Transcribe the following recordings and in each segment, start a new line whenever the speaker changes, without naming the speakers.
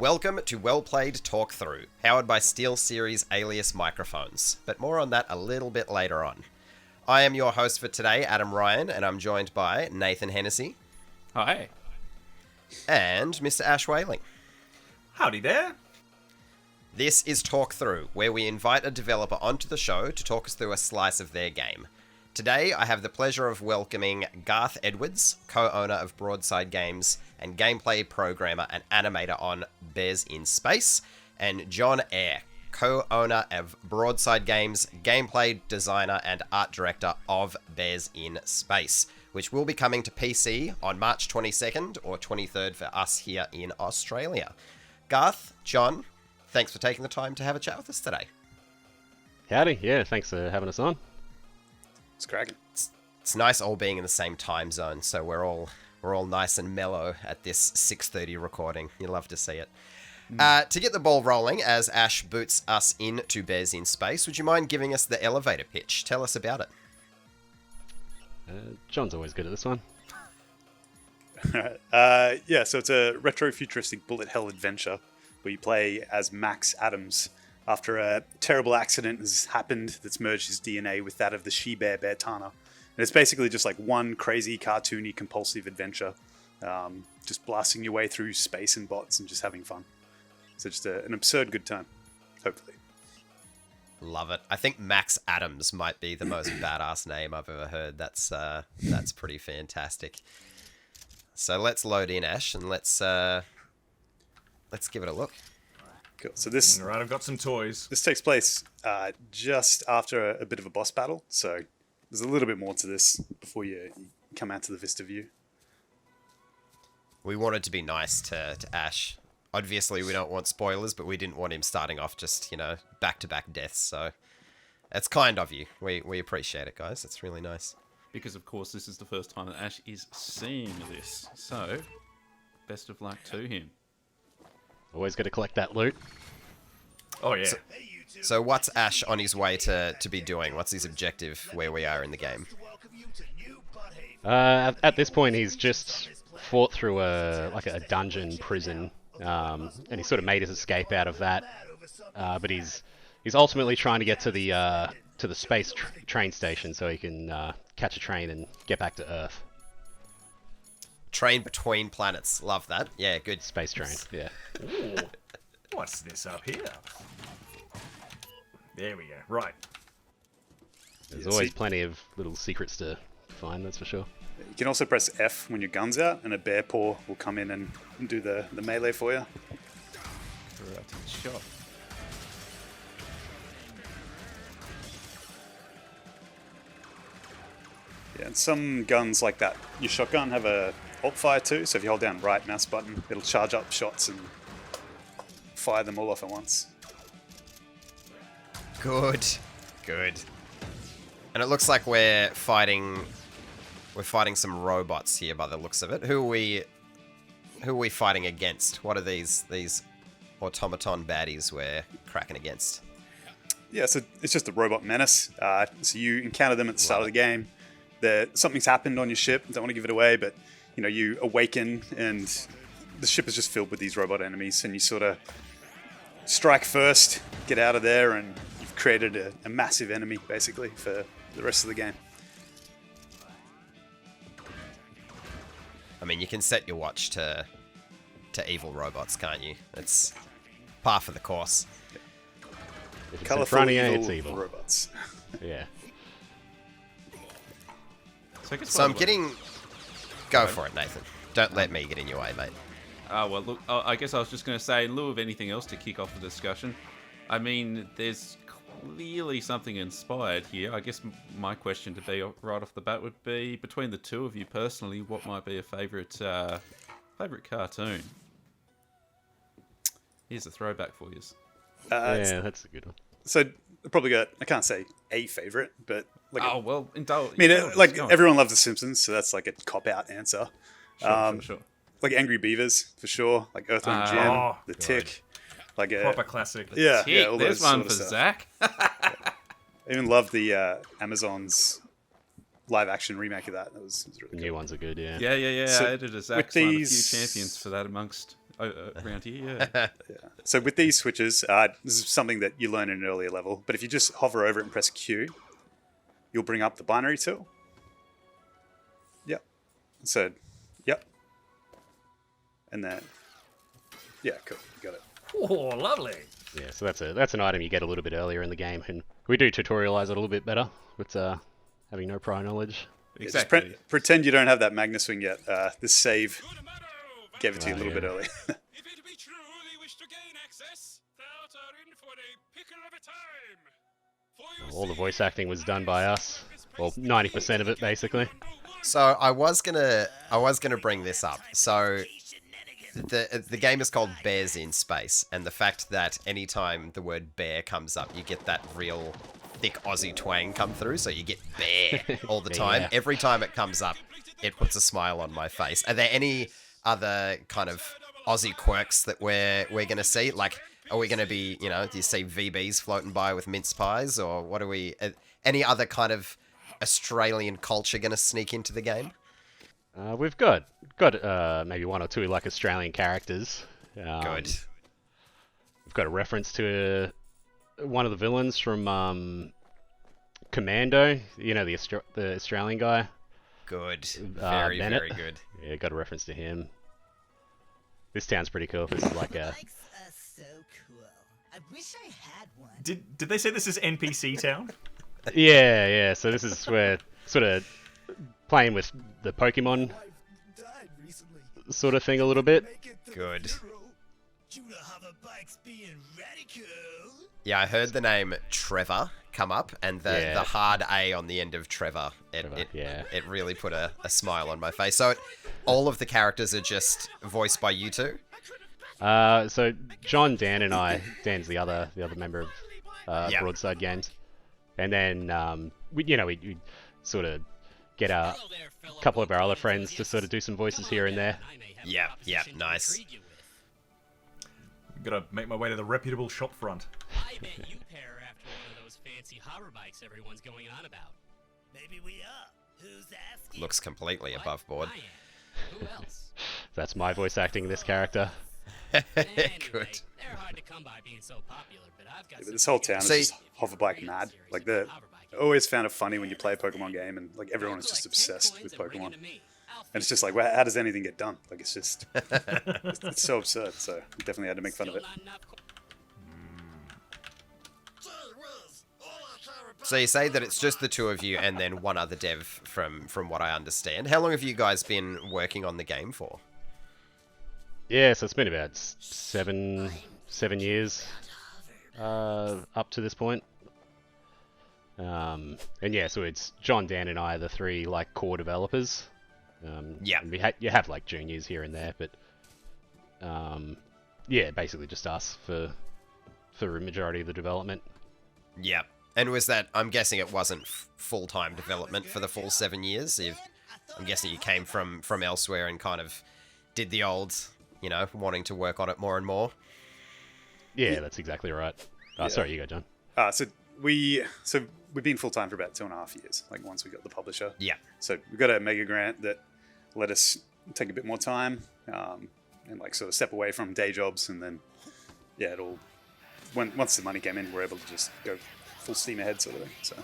Welcome to WellPlayed Talkthrough, powered by SteelSeries Alias microphones, but more on that a little bit later on. I am your host for today, Adam Ryan, and I'm joined by Nathan Hennessy.
Hi.
And Mr. Ash Whaling.
Howdy there.
This is Talkthrough, where we invite a developer onto the show to talk us through a slice of their game. Today, I have the pleasure of welcoming Garth Edwards, co-owner of Broadside Games and gameplay programmer and animator on Bears in Space, and John Eyre, co-owner of Broadside Games, gameplay designer and art director of Bears in Space, which will be coming to PC on March 22nd or 23rd for us here in Australia. Garth, John, thanks for taking the time to have a chat with us today.
Howdy, yeah, thanks for having us on.
It's cracking.
It's nice all being in the same time zone, so we're all nice and mellow at this 6:30 recording. You love to see it. To get the ball rolling, as Ash boots us into Bears in Space, would you mind giving us the elevator pitch? Tell us about it.
John's always good at this one.
Yeah, so it's a retro-futuristic bullet hell adventure where you play as Max Adams after a terrible accident has happened that's merged his DNA with that of the she-bear Tana. And it's basically just like one crazy, cartoony, compulsive adventure, just blasting your way through space and bots and just having fun. So just an absurd good time, hopefully.
Love it. I think Max Adams might be the most badass name I've ever heard. That's pretty fantastic. So let's load in, Ash, and let's give it a look.
Cool. So this...
All right, I've got some toys.
This takes place just after a bit of a boss battle, so there's a little bit more to this before you come out to the Vista view.
We wanted to be nice to Ash. Obviously, we don't want spoilers, but we didn't want him starting off just, back-to-back deaths, so it's kind of you. We appreciate it, guys. It's really nice.
Because, of course, this is the first time that Ash is seeing this. So, best of luck to him.
Always got to collect that loot.
Oh, yeah.
So what's Ash on his way to be doing? What's his objective where we are in the game?
At this point, he's just fought through a dungeon prison, and he sort of made his escape out of that. But he's ultimately trying to get to the space train station so he can catch a train and get back to Earth.
Train between planets. Love that. Yeah, good.
Space train, yeah.
Ooh. What's this up here? There we go. Right.
There's always plenty of little secrets to find, that's for sure.
You can also press F when your gun's out, and a bear paw will come in and do the melee for you.
Right, shot.
Yeah, and some guns like that, your shotgun have a alt fire too, so if you hold down right mouse button, it'll charge up shots and fire them all off at once.
Good. And it looks like we're fighting some robots here by the looks of it. Who are we fighting against? What are these automaton baddies we're cracking against?
Yeah, so it's just a robot menace. So you encounter them at the start of the game. Something's happened on your ship. Don't want to give it away, but you awaken and the ship is just filled with these robot enemies, and you sort of strike first, get out of there, and you've created a massive enemy basically for the rest of the game.
I mean, you can set your watch to evil robots, can't you? It's par for the course.
If it's
Colourful,
in front of you, it's evil.
robots.
Yeah.
So I'm getting... Go for it, Nathan. Don't let me get in your way, mate.
Well, look, I guess I was just going to say, in lieu of anything else to kick off the discussion, I mean, there's clearly something inspired here. I guess my question to be right off the bat would be, between the two of you personally, what might be a favourite cartoon? Here's a throwback for you.
Yeah, that's a good one.
So probably got, I can't say a favourite, but
Everyone
loves The Simpsons, so that's like a cop-out answer.
Sure.
Like Angry Beavers, for sure. Like Earthworm Jim, The Tick. Like
proper classic.
Yeah,
Tick,
all
there's
those
one
sort
for
of stuff.
Zach.
I even love the Amazon's live-action remake of that. That was really
The new ones are good, yeah.
Yeah.
So
Editor Zach's
with
one of a few
these-
champions for that amongst around here. Yeah.
So with these switches, this is something that you learn in an earlier level, but if you just hover over it and press Q, you'll bring up the binary tool. Yep. So, yep. And then, yeah, cool, you got it.
Oh, lovely.
Yeah, so that's an item you get a little bit earlier in the game, and we do tutorialize it a little bit better with having no prior knowledge.
Yeah,
Exactly.
just pretend you don't have that Magna swing yet. This save gave it to you a little bit early.
If it be true they wish to gain access, thou art in for a pickle of a time. For you
All the
see,
voice acting was done by us. Well, 90% of it, basically.
So I was gonna bring this up. So the game is called Bears in Space, and the fact that anytime the word bear comes up, you get that real thick Aussie twang come through. So you get bear all the time.
Yeah.
Every time it comes up, it puts a smile on my face. Are there any other kind of Aussie quirks that we're gonna see? Like, are we gonna be, do you see VBs floating by with mince pies, or what are we? Any other kind of Australian culture gonna sneak into the game?
We've got maybe one or two like Australian characters.
Good.
We've got a reference to one of the villains from Commando. You know, the Australian guy.
Good. Very,
Bennett.
very good.
Yeah, got a reference to him. This town's pretty cool. This is like a.
Bikes are so cool. I wish I had one.
Did they say this is NPC town?
Yeah. So this is where sort of playing with the Pokemon sort of thing a little bit.
Good.
Judah hover bikes being radical.
Yeah, I heard the name Trevor come up, and the hard A on the end of Trevor. It really put a smile on my face. So all of the characters are just voiced by you two?
So John, Dan, and I. Dan's the other member of Broadside Games, and then we sort of get a couple of our other friends to sort of do some voices here and there.
Yeah, nice.
Gotta make my way to the reputable shop front.
I bet you pair are after one of those fancy hover bikes everyone's going on about.
Maybe we are. Who's asking?
Looks completely above board.
I am. Who else?
That's my voice acting this character.
Anyway,
Good.
they're hard to come by being so popular, but I've got
But
some
this whole
pretty
town is
See-
just hoverbike mad. Like I always found it funny when you play a Pokemon game and like everyone is just obsessed with Pokemon. And it's just like, how does anything get done? Like it's just, it's so absurd. So we definitely had to make fun of it.
So you say that it's just the two of you and then one other dev from what I understand. How long have you guys been working on the game for?
Yeah, so it's been about seven years up to this point. And yeah, so it's John, Dan, and I are the three like core developers.
Yeah.
And you have like juniors here and there, but yeah, basically just us for a majority of the development.
Yeah. And was that, I'm guessing it wasn't full-time development for the full 7 years? I'm guessing you came from elsewhere and kind of did the old, wanting to work on it more and more.
Yeah, that's exactly right. Sorry, you go, John.
So we've been full time for about 2.5 years. Like once we got the publisher.
Yeah.
So we got a mega grant that let us take a bit more time and like sort of step away from day jobs, and then once the money came in, we're able to just go full steam ahead sort of thing. So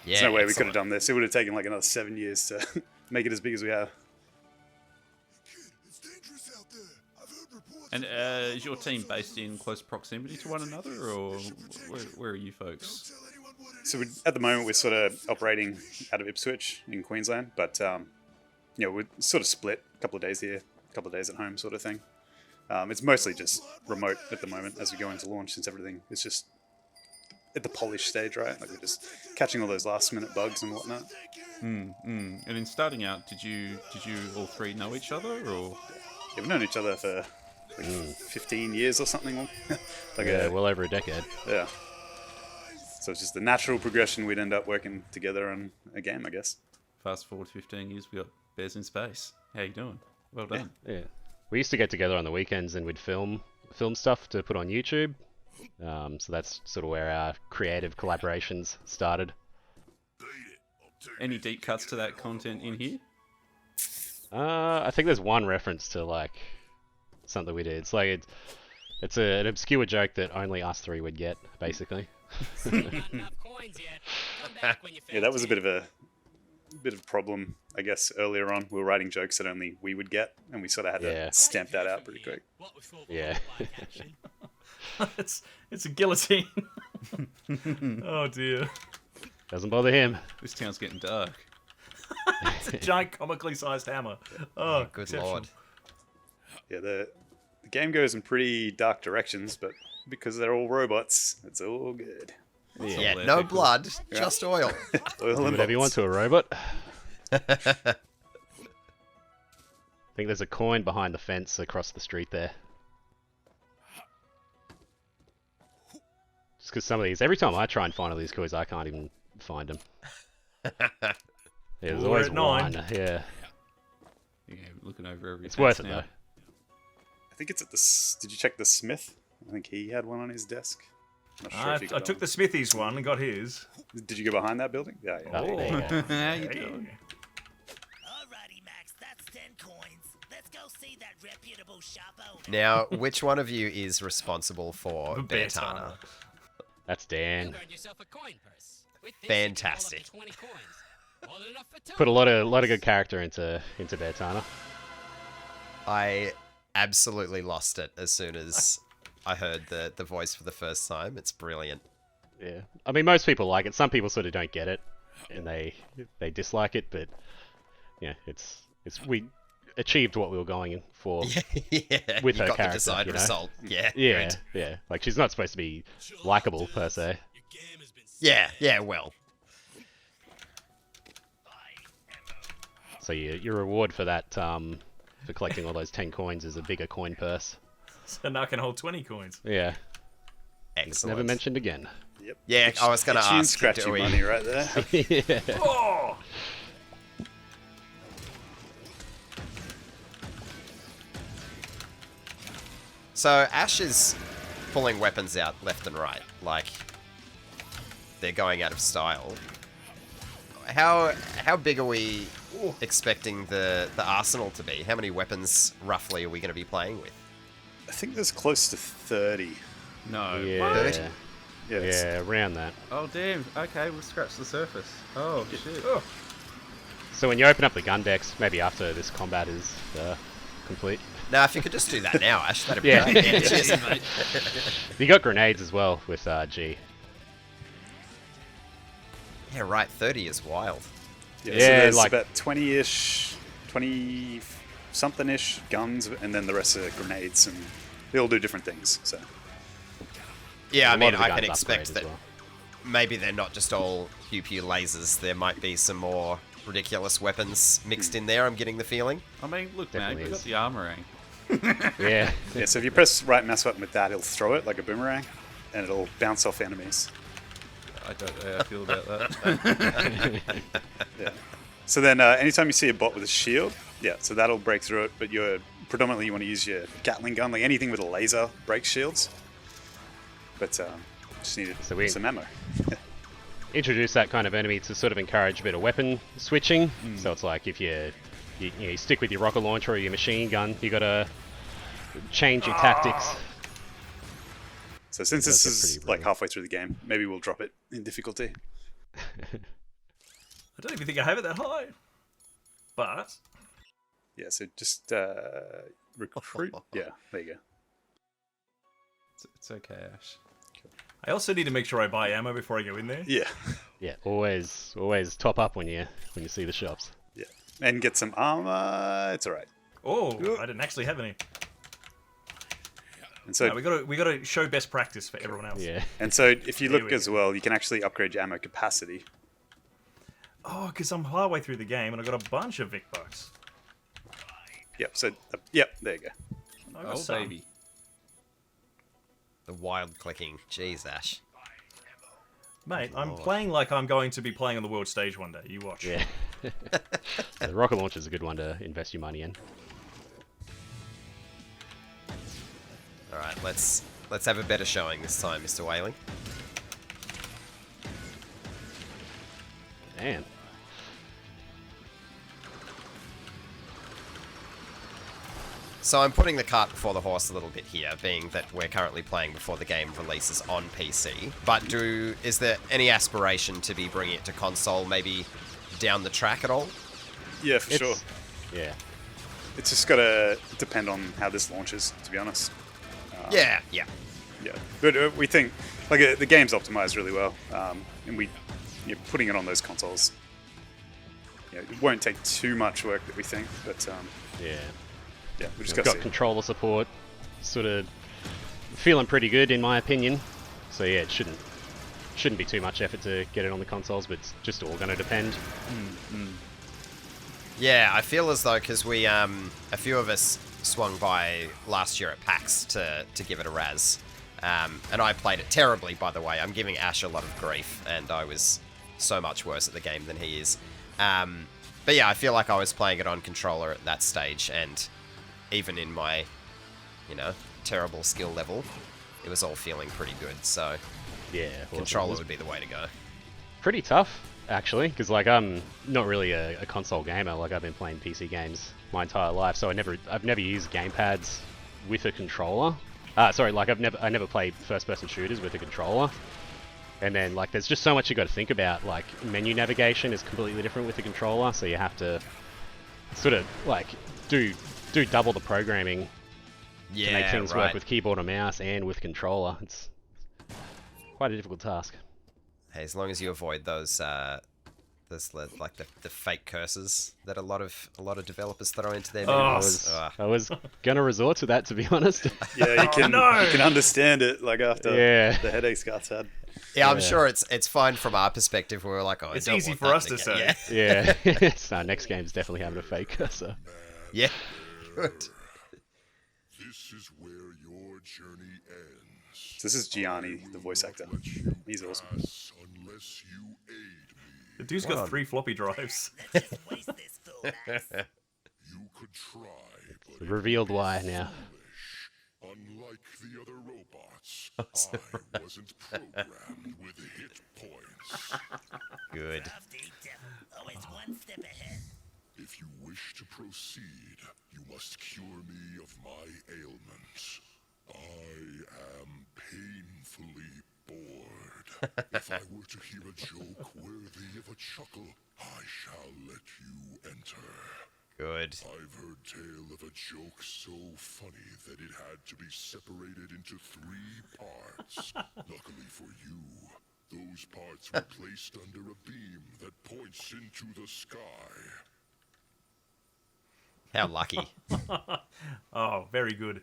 Yeah.
there's no way we could
excellent.
have done this. It would have taken like another 7 years to make it as big as we have.
And is your team based in close proximity to one another, or where are you folks?
So at the moment we're sort of operating out of Ipswich in Queensland, but we're sort of split, a couple of days here, a couple of days at home sort of thing. It's mostly just remote at the moment as we go into launch, since everything is just at the polish stage, right? Like we're just catching all those last minute bugs and whatnot.
And in starting out, did you all three know each other, or?
Yeah, we've known each other for like 15 years or something.
Well over a decade.
Yeah. So it's just the natural progression. We'd end up working together on a game, I guess.
Fast forward 15 years, we got Bears in Space. How you doing? Well done.
Yeah. We used to get together on the weekends and we'd film stuff to put on YouTube. So that's sort of where our creative collaborations started.
Any deep cuts to that content in here?
I think there's one reference to like something we did. It's like it's an obscure joke that only us three would get, basically.
Not enough coins yet. Come back when you
Yeah, that was a bit of a problem, I guess, earlier on. We were writing jokes that only we would get, and we sort of had
Yeah.
to stamp that out pretty quick.
What was for
Yeah.
action?
It's a guillotine. Oh dear.
Doesn't bother him.
This town's getting dark.
It's a giant comically sized hammer. Oh,
Good
exceptional.
lord.
Yeah, the game goes in pretty dark directions, but because they're all robots, it's all good.
Yeah,
all
no
ethical.
blood, just oil.
Oil
Do
and
whatever you want
bots.
to a robot. I think there's a coin behind the fence across the street there. Just because some of these, every time I try and find all these coins, I can't even find them. Yeah, there's
We're
always
at 9.
one. Yeah,
Yeah, looking over every
it's
fence
worth it
now.
though.
I think it's at the... Did you check the Smith? I think he had one on his desk. I'm not sure
I
if you got
took the Smithies one and got his.
Did you go behind that building? Yeah, yeah.
Oh, there you go.
How you
Hey.
doing?
Alrighty, Max, that's 10 coins. Let's go see that reputable shop owner.
Now, which one of you is responsible for
The
Bertana?
That's
You
Dan.
earned yourself a coin purse. With this,
Fantastic.
You can roll up to 20 coins. More than enough for two.
Put a lot of good character into Bertana.
I absolutely lost it as soon as I heard the voice for the first time. It's brilliant.
Yeah, I mean most people like it. Some people sort of don't get it, and they dislike it. But yeah, it's we achieved what we were going for.
Yeah,
With
you
her
got the
character,
desired
you know?
result. Yeah,
Yeah,
good.
yeah. Like she's not supposed to be likable per se.
Yeah, well.
So your reward for that for collecting all those 10 coins is a bigger coin purse.
So now I can hold 20 coins.
Yeah,
Excellent.
never mentioned again.
Yep.
Yeah, I was going to
Itchy and
ask.
scratchy
do we-
money right there.
Yeah.
Oh!
So Ash is pulling weapons out left and right, like they're going out of style. How big are we expecting the arsenal to be? How many weapons roughly are we going to be playing with?
I think there's close to 30.
No.
Yeah,
What?
Yeah, it's-
yeah, around that.
Oh damn. Okay, we'll scratch the surface. Oh shit.
Oh.
So when you open up the gun decks, maybe after this combat is complete,
Now, if you could just do that now, Ash, that'd be
Yeah.
great. Yeah, cheers.
you got grenades as well with G.
Yeah, right. 30 is wild.
Yeah,
Yeah,
so there's
like-
about 20-ish, 20-something-ish guns, and then the rest are grenades, and they all do different things. So
Yeah, I
A lot
mean,
of the
I can
guns
expect
upgrade
that
as well.
maybe they're not just all pew-pew lasers. There might be some more ridiculous weapons mixed in there, I'm getting the feeling.
I mean, look, man,
Definitely
we got
is.
the armorang.
Yeah,
yeah, so if you press right mouse button with that, it'll throw it like a boomerang, and it'll bounce off enemies.
I don't know how I feel about that.
Yeah. So then, anytime you see a bot with a shield, yeah, so that'll break through it. But you're predominantly you want to use your Gatling gun, like anything with a laser breaks shields. But just needed
So we-
some ammo.
introduce that kind of enemy to sort of encourage a bit of weapon switching. So it's like if you stick with your rocket launcher or your machine gun, you gotta change your tactics.
So since this
That's
is
pretty
like
brilliant.
halfway through the game, maybe we'll drop it in difficulty.
I don't even think I have it that high. But
Yeah, so just recruit. Yeah, there you go.
It's okay, Ash.
I also need to make sure I buy ammo before I go in there.
Yeah,
Yeah, always top up when you see the shops.
yeah, and get some armor. It's all right.
Oh, I didn't actually have any.
And so
No, we gotta show best practice for everyone else.
Yeah,
And so if you
Here
look
we
as
go.
well, you can actually upgrade your ammo capacity.
Oh, because I'm halfway through the game and I got a bunch of Vic bucks.
Yep, so, yep, there you go.
I got
Oh
some.
baby.
The wild clicking. Jeez, Ash.
Mate, I'm playing like I'm going to be playing on the world stage one day. You watch.
yeah. The rocket launcher is a good one to invest your money in.
All right, let's have a better showing this time, Mr. Whaling.
Man,
So I'm putting the cart before the horse a little bit here, being that we're currently playing before the game releases on PC. But is there any aspiration to be bringing it to console, maybe down the track at all?
Yeah, for sure.
Yeah.
It's just got to depend on how this launches, to be honest.
Yeah.
But we think like the game's optimized really well, and putting it on those consoles, it won't take too much work that we think. But
Yeah.
we just
It's got controller support, sort of feeling pretty good in my opinion. So yeah, it shouldn't be too much effort to get it on the consoles, but it's just all going to depend.
Yeah, I feel as though because we a few of us swung by last year at PAX to give it a razz, and I played it terribly. By the way, I'm giving Ash a lot of grief, and I was so much worse at the game than he is. But yeah, I feel like I was playing it on controller at that stage, and even in my, terrible skill level, it was all feeling pretty good. So
Yeah,
controller would be the way to go.
pretty tough actually, because like I'm not really a console gamer. Like I've been playing PC games my entire life, so I've never used gamepads with a controller. Sorry, like I never played first-person shooters with a controller. And then like there's just so much you got to think about. Like menu navigation is completely different with the controller, so you have to sort of like do double the programming to make things work with keyboard and mouse and with controller. It's quite a difficult task.
Hey, as long as you avoid those like the fake curses that a lot of developers throw into their menus.
I was gonna resort to that, to be honest.
Yeah, you can understand it like after the headaches Garth's had.
Yeah, I'm sure it's fine from our perspective. We're like,
it's easy for us to say.
Yeah. So next game's definitely having a fake cursor.
Yeah. Good.
This is where your journey ends.
This is Gianni, the voice actor. He's awesome.
Unless you aid me.
The dude's got 3 floppy drives.
Let's just waste this fool, Max.
You could try, but
Revealed why now.
unlike the other robots, I wasn't programmed with hit points.
Good.
Crafty devil, always one step ahead.
If you wish to proceed, you must cure me of my ailments. I am painfully bored. If I were to hear a joke worthy of a chuckle, I shall let you enter.
Good.
I've heard tale of a joke so funny that it had to be separated into 3 parts. Luckily for you, those parts were placed under a beam that points into the sky.
How lucky.
Oh, very good.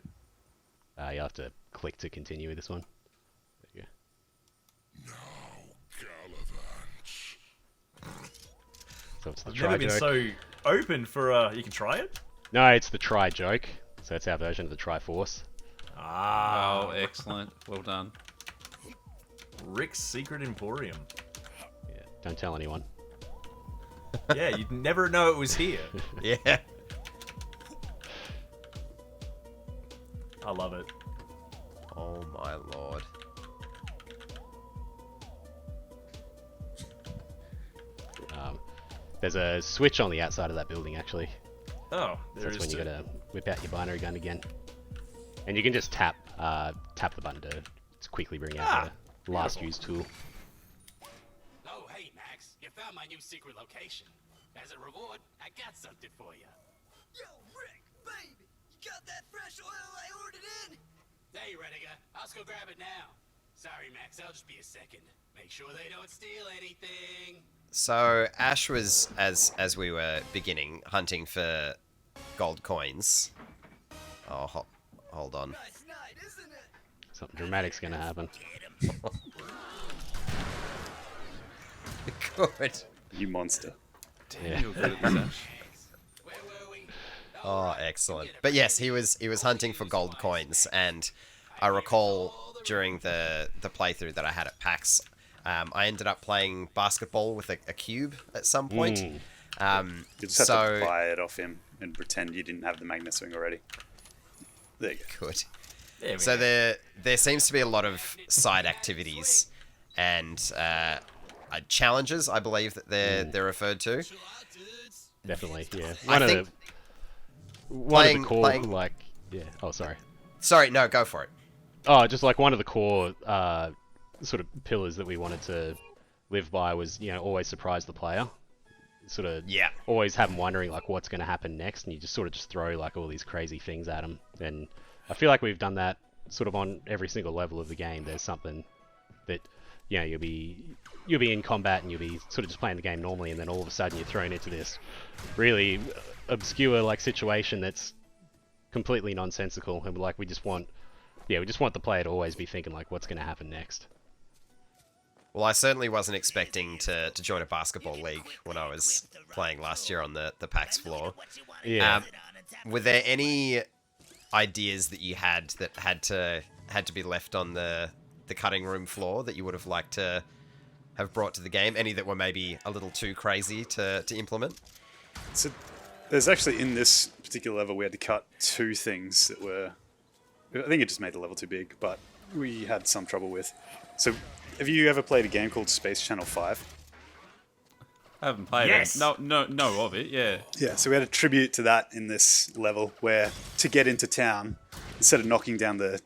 You have to click to continue with this one. There you go.
Now, Gallivant.
So it's the
I've
try
never been
joke.
so open for you can try it.
No, it's the try joke. So it's our version of the try force.
Ah,
Oh, excellent. Well done.
Rick's Secret Emporium.
Yeah, don't tell anyone.
Yeah, you'd never know it was here.
Yeah.
I love it.
Oh my lord.
There's a switch on the outside of that building, actually.
Oh,
So
there
that's
is
when you
too.
gotta whip out your binary gun again. And you can just tap the button to quickly bring out the last used tool.
Oh, hey, Max. You found my new secret location. As a reward, I got something for you.
Yo, Rick, baby, you got that fresh oil I ordered in?
Hey, Rediger. I'll just go grab it now. Sorry, Max. I'll just be a second. Make sure they don't steal anything.
So Ash was, as we were beginning, hunting for gold coins. Oh, hold on.
Nice night, isn't it?
Something dramatic's gonna happen.
Good.
You monster.
Yeah.
You're good at this, Ash.
Where were we?
Oh, excellent. But yes, he was hunting for gold coins, and I recall during the playthrough that I had at PAX, I ended up playing basketball with a cube at some point.
You just have to buy it off him and pretend you didn't have the magnet swing already. There you go.
Good.
There we
So
go.
there seems to be a lot of side activities and challenges, I believe that they're referred to.
Definitely, yeah.
I think
One of the cool
playing-
like Yeah. Oh, sorry.
Sorry, no, go for it.
Oh, just like one of the core sort of pillars that we wanted to live by was, always surprise the player. Sort of always have them wondering like what's going to happen next, and you just sort of just throw like all these crazy things at them. And I feel like we've done that sort of on every single level of the game. There's something that you'll be in combat and you'll be sort of just playing the game normally, and then all of a sudden you're thrown into this really obscure like situation that's completely nonsensical, and like we just want the player to always be thinking like what's going to happen next.
Well, I certainly wasn't expecting to join a basketball league when I was playing last year on the PAX floor.
Yeah.
Were there any ideas that you had that had to be left on the cutting room floor that you would have liked to have brought to the game? Any that were maybe a little too crazy to implement?
So there's actually, in this particular level, we had to cut two things that were... I think it just made the level too big, but we had some trouble with. So have you ever played a game called Space Channel 5?
I haven't played
Yes.
it. No of it, yeah.
Yeah, so we had a tribute to that in this level, where to get into town, instead of knocking down the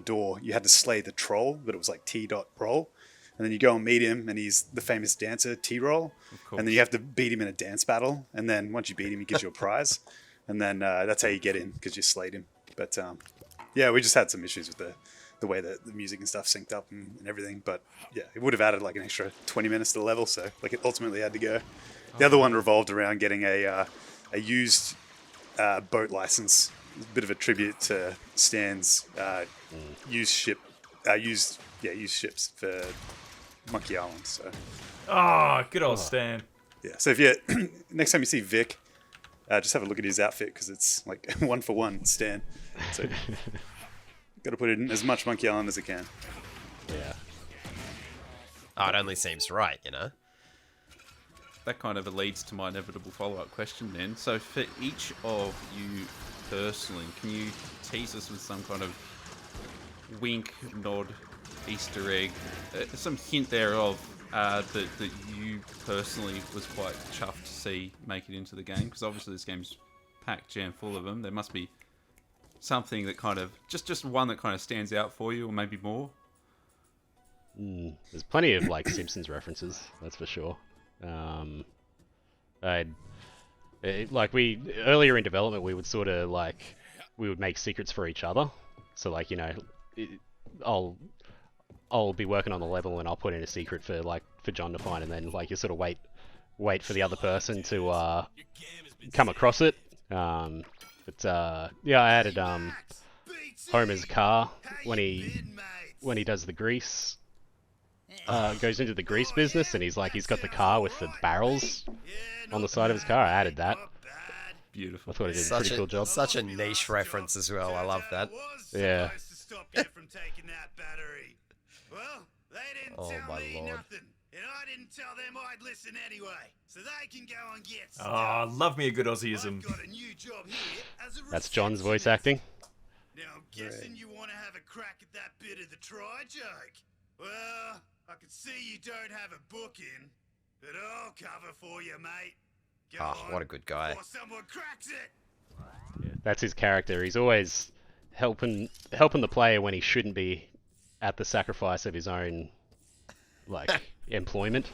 door, you had to slay the troll, but it was like T.roll. And then you go and meet him, and he's the famous dancer, T-Roll. And then you have to beat him in a dance battle. And then once you beat him, he gives you a prize. And then that's how you get in, because you slayed him. But yeah, we just had some issues with the way that the music and stuff synced up and everything. But yeah, it would have added like an extra 20 minutes to the level, so like it ultimately had to go. The other one revolved around getting a used boat license. A bit of a tribute to Stan's used ships for Monkey Island. So
Oh, good old Stan.
yeah, so if you next time you see Vic, just have a look at his outfit, because it's like 1 for 1 Stan. So got to put in as much Monkey Island as it can.
Yeah.
Oh, it only seems right,
That kind of leads to my inevitable follow-up question then. So for each of you personally, can you tease us with some kind of wink, nod, Easter egg, some hint thereof that you personally was quite chuffed to see make it into the game? Because obviously this game's packed jam full of them. There must be something that kind of just one that kind of stands out for you, or maybe more.
There's plenty of like Simpsons references, that's for sure. Earlier in development, we would sort of like we would make secrets for each other. So like I'll be working on the level and I'll put in a secret for John to find, and then like you sort of wait for the other person to come across it. I added Homer's car when he does the grease. Goes into the grease business, and he's got the car with the barrels on the side of his car. I added that.
Beautiful.
I thought it did a pretty cool job.
Such a niche reference as well. I love that.
Yeah.
Well, they didn't
Oh,
tell
my
me
lord.
nothing, and I didn't tell them I'd listen anyway, so they can go and get stuff.
Oh, love me a good
I've
Aussieism.
got a new job here as a
That's John's voice
receptionist.
acting.
Now I'm guessing you want to have a crack at that bit of the try joke. Well, I can see you don't have a book in, but I'll cover for you, mate. Go
Oh,
on,
what a good guy.
before someone cracks it.
Yeah, that's his character. He's always helping the player when he shouldn't be, at the sacrifice of his own employment.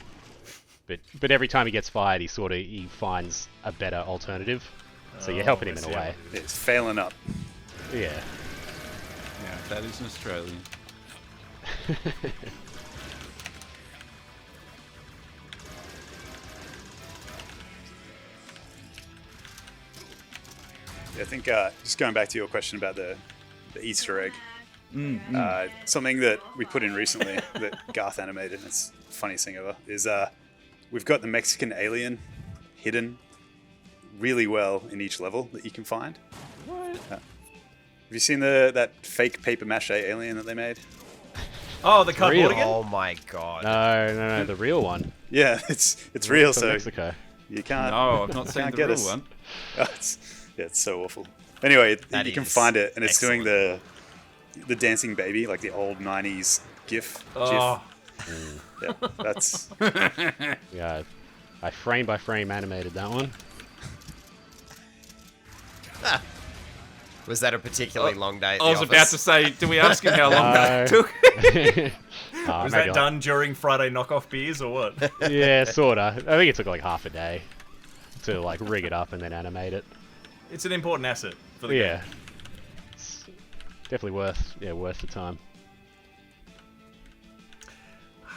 But every time he gets fired, he finds a better alternative. So you're helping him in a way.
It's failing up.
Yeah.
Yeah, that is an Australian.
I think just going back to your question about the Easter egg, something that we put in recently that Garth animated, and it's the funniest thing ever, is we've got the Mexican alien hidden really well in each level that you can find.
What?
Have you seen that fake paper mache alien that they made?
Oh, the cardboard
Real.
again?
Oh my god.
No, the real one.
Yeah, it's real,
From
so
Mexico.
you can't.
No, I've not seen
can't
the
get
real
us.
one.
Oh, it's so awful. Anyway,
That
you can
is
find it, and it's doing
excellent.
the dancing baby, like the old '90s GIF.
Oh,
Yeah, that's
Yeah, I frame by frame animated that one.
Was that a particularly long day at the
I was
office?
about to say, do we ask him how long that took?
Was that done during Friday knockoff beers or what?
Yeah, sorta. I think it took like half a day to like rig it up and then animate it.
It's an important asset for the game.
It's definitely worth the time.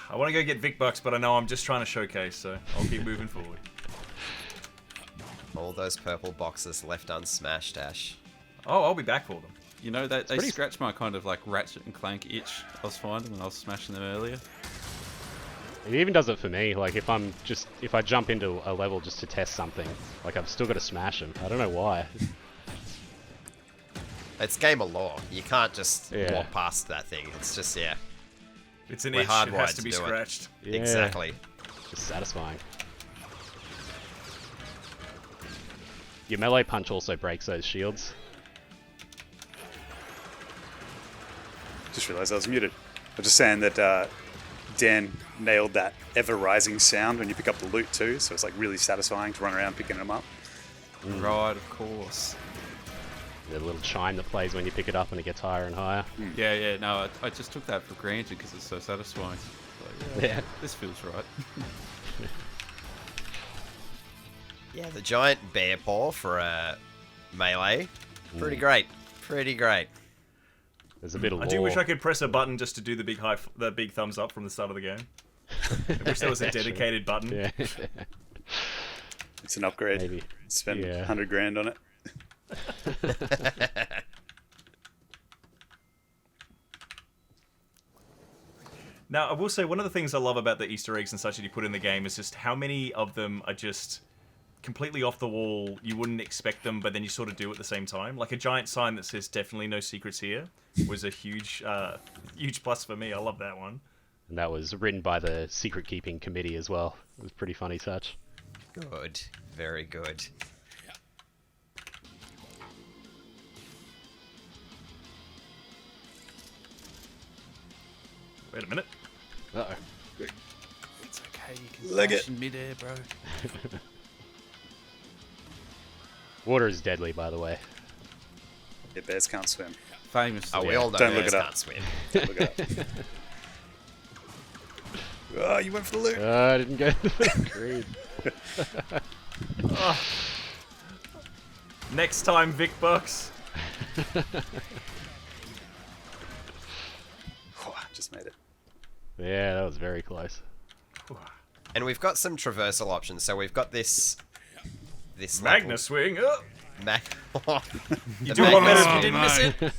I want to go get Vic Bucks, but I know I'm just trying to showcase, so I'll keep moving forward.
All those purple boxes left unsmashed, Ash.
Oh, I'll be back for them.
You know, they scratch my kind of like Ratchet and Clank itch I was finding when I was smashing them earlier.
It even does it for me. Like if I jump into a level just to test something, like I've still got to smash them. I don't know why.
It's game of law. You can't just
Yeah.
walk past that thing. It's just, yeah.
It's an
We're
itch, it
hardwired
has
to
to be
do it.
scratched.
Yeah.
Exactly.
Just satisfying. Your melee punch also breaks those shields.
Just realised I was muted. I was just saying that Dan nailed that ever-rising sound when you pick up the loot too, so it's like really satisfying to run around picking them up.
Right, of course.
The little chime that plays when you pick it up and it gets higher and higher.
Yeah, no, I just took that for granted because it's so satisfying. Like,
Yeah.
This feels right.
Yeah, the giant bear paw for a melee. Pretty great. Pretty great.
There's a bit of
I
lore.
do wish I could press a button just to do the big thumbs up from the start of the game. I wish there was a dedicated button.
Yeah.
It's an upgrade.
Maybe.
Spend
Yeah.
100 grand on it.
Now, I will say one of the things I love about the Easter eggs and such that you put in the game is just how many of them are just completely off the wall. You wouldn't expect them, but then you sort of do at the same time. Like a giant sign that says "Definitely no secrets here" was a huge plus for me. I love that one.
And that was written by the secret keeping committee as well. It was pretty funny touch.
Good. Very good.
Wait a minute.
Uh-oh.
It's okay, you can
Leg
flash
it.
in midair, bro.
Water is deadly, by the way.
Yeah, bears can't swim.
Famous.
Oh, we all know
Don't look
bears
it up.
can't swim.
Don't look it up. Oh, you went for the loot.
I didn't go green.
Next time, Vic Bucks.
Just made it.
Yeah, that was very close.
And we've got some traversal options. So we've got this
Magna swing. Oh.
You
do one minute,
You didn't miss it.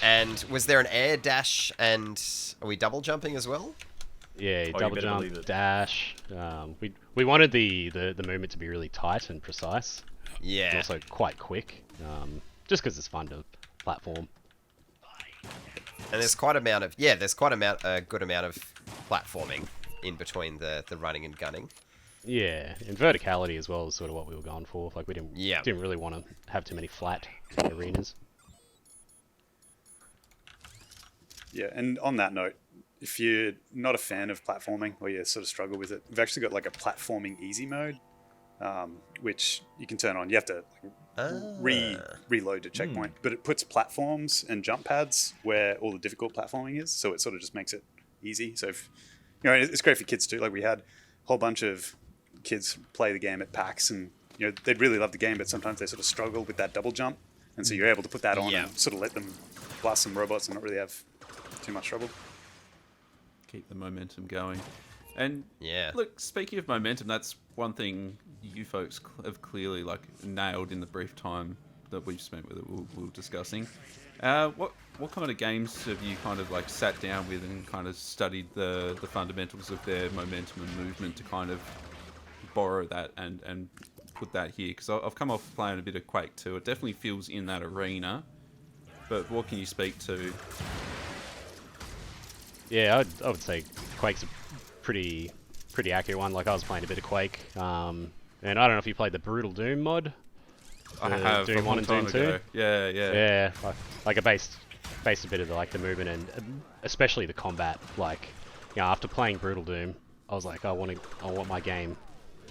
And was there an air dash and are we double jumping as well?
Yeah,
you
double
better believe
jump,
it.
dash. We wanted the movement to be really tight and precise.
Yeah.
And also quite quick. Just because it's fun to platform.
And there's quite a good amount of platforming in between the running and gunning.
Yeah, and verticality as well is sort of what we were going for. Like we didn't really want to have too many flat arenas.
Yeah, and on that note, if you're not a fan of platforming or you sort of struggle with it, we've actually got like a platforming easy mode, which you can turn on. You have to reload a checkpoint, but it puts platforms and jump pads where all the difficult platforming is, so it sort of just makes it easy. So if, it's great for kids too. Like we had a whole bunch of kids play the game at PAX, and they'd really love the game, but sometimes they sort of struggle with that double jump, and so you're able to put that on and sort of let them blast some robots and not really have too much trouble.
Keep the momentum going. And
Yeah.
look, speaking of momentum, that's one thing you folks have clearly nailed in the brief time that we've spent with it. We were discussing. What kind of games have you kind of sat down with and kind of studied the fundamentals of their momentum and movement to kind of borrow that and put that here? Because I've come off playing a bit of Quake 2. It definitely feels in that arena. But what can you speak to?
Yeah, I would say Quake's a pretty accurate one. Like I was playing a bit of Quake, and I don't know if you played the Brutal Doom mod.
I have
Doom 1 and Doom 2.
Yeah.
Yeah, I based a bit of the movement and especially the combat. After playing Brutal Doom, I was like, I want my game